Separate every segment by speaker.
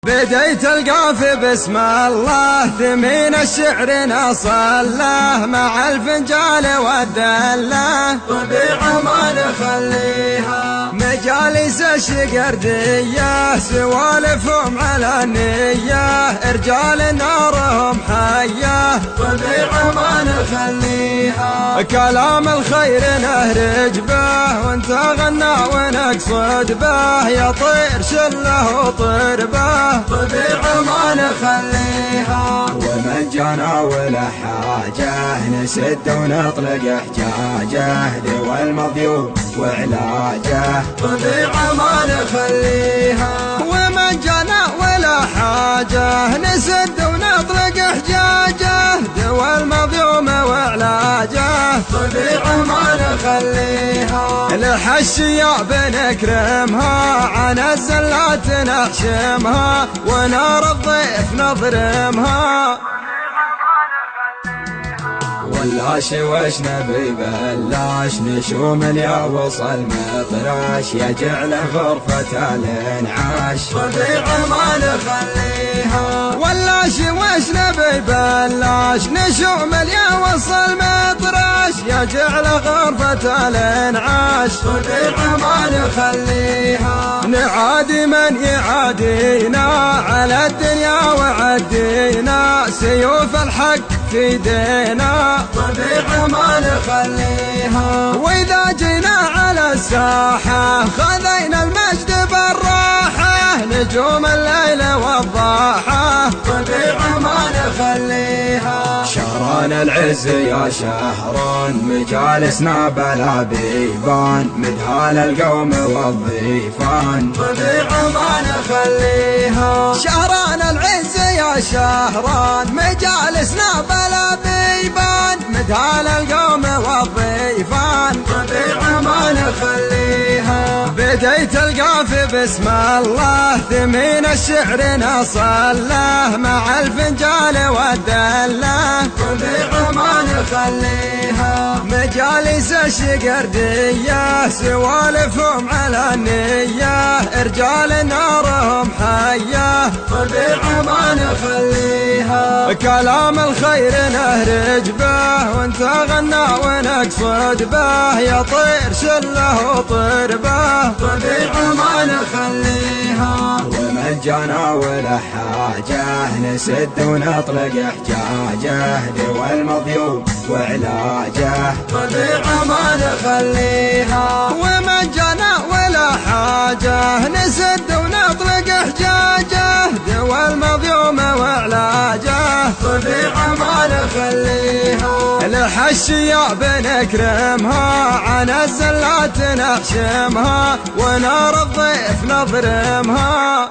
Speaker 1: بديت القافي بسم الله ثمين الشعر نصله مع الفنجال والدله طبيعة ما نخليها مجالس الشقردية سوالفهم على النية رجال نارهم حية طبيعة ما نخليها كلام الخير نهرج به وانت غنى ونقصد به يطير شله وطير به طبيعة ما نخليها ومن جانا ولا حاجة نسد ونطلق احجاجه دوا المضيوب وعلاجه طبيعة ما نخليها ومن جانا ولا حاجة نسد ونطلق احجاجه دوا المضيوم وعلاجه طبيعة ما نخليها الحشية بنكرمها عن الزلات نحشمها ونار الضيف نضرمها ولاش وش نبي بلاش نشوم يا وصل مطراش يجعل غرفة الانعاش طبيعة ما نخليها ولاش وش نبي بلاش نشوم يا وصل مطراش يجعل غرفة الانعاش طبيعة ما نخليها نعادي من يعادينا على الدنيا وعدينا سيوف الحق في دينا طبيعة ما نخليها وإذا جينا على الساحة خذينا المجد بالراحة نجوم الليل والضاحة طبيعة ما نخليها شهران العز يا شهران مجالسنا بلا بيبان مدهال القوم والضيفان طبيعة ما نخليها شهران العز يا شهران مجالسنا بلا بيبان مدهال القوم والضيفان طبيعة ما نخليها بديت القافي بسم الله ثمين الشعر نصله مع الفنجال والدله طبيعة ما نخليها مجالس الشقردية سوالفهم على النية رجال نارهم حية طبيعة ما نخليها كلام الخير نهرج به وانت غنى ونقصد به يطير شله وطير به طبيعة ما نخليها ومن جانا ولا حاجة نسد ونطلق احجاجه دوا المضيوب وعلاجه طبيعة ما نخليها ومن جانا ولا حاجة نسد ونطلق احجاجه دوا المضيوم وعلاجه طبيعة ما نخليها الحشية بنكرمها عن الزلات نحشمها ونار الضيف نضرمها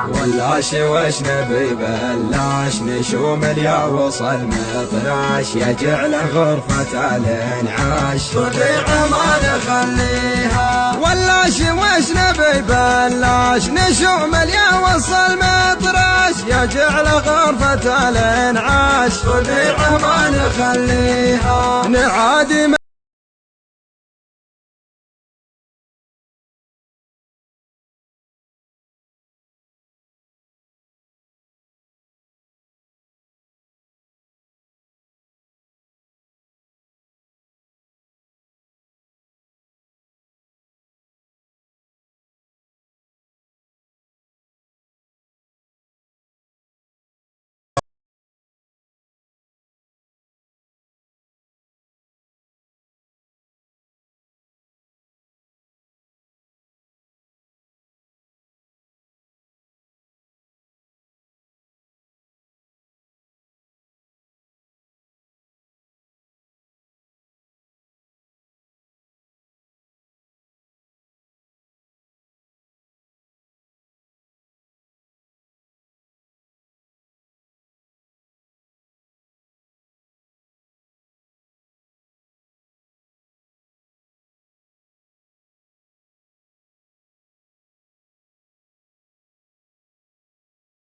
Speaker 1: ولاش وش نبي بلاش نشوم يا وصل مطراش يجعل غرفة الانعاش طبيعة ما نخليها ولاش وش نبي بلاش نشوم يا وصل مطراش يجعل غرفة الانعاش طبيعة ما نخليها نعادي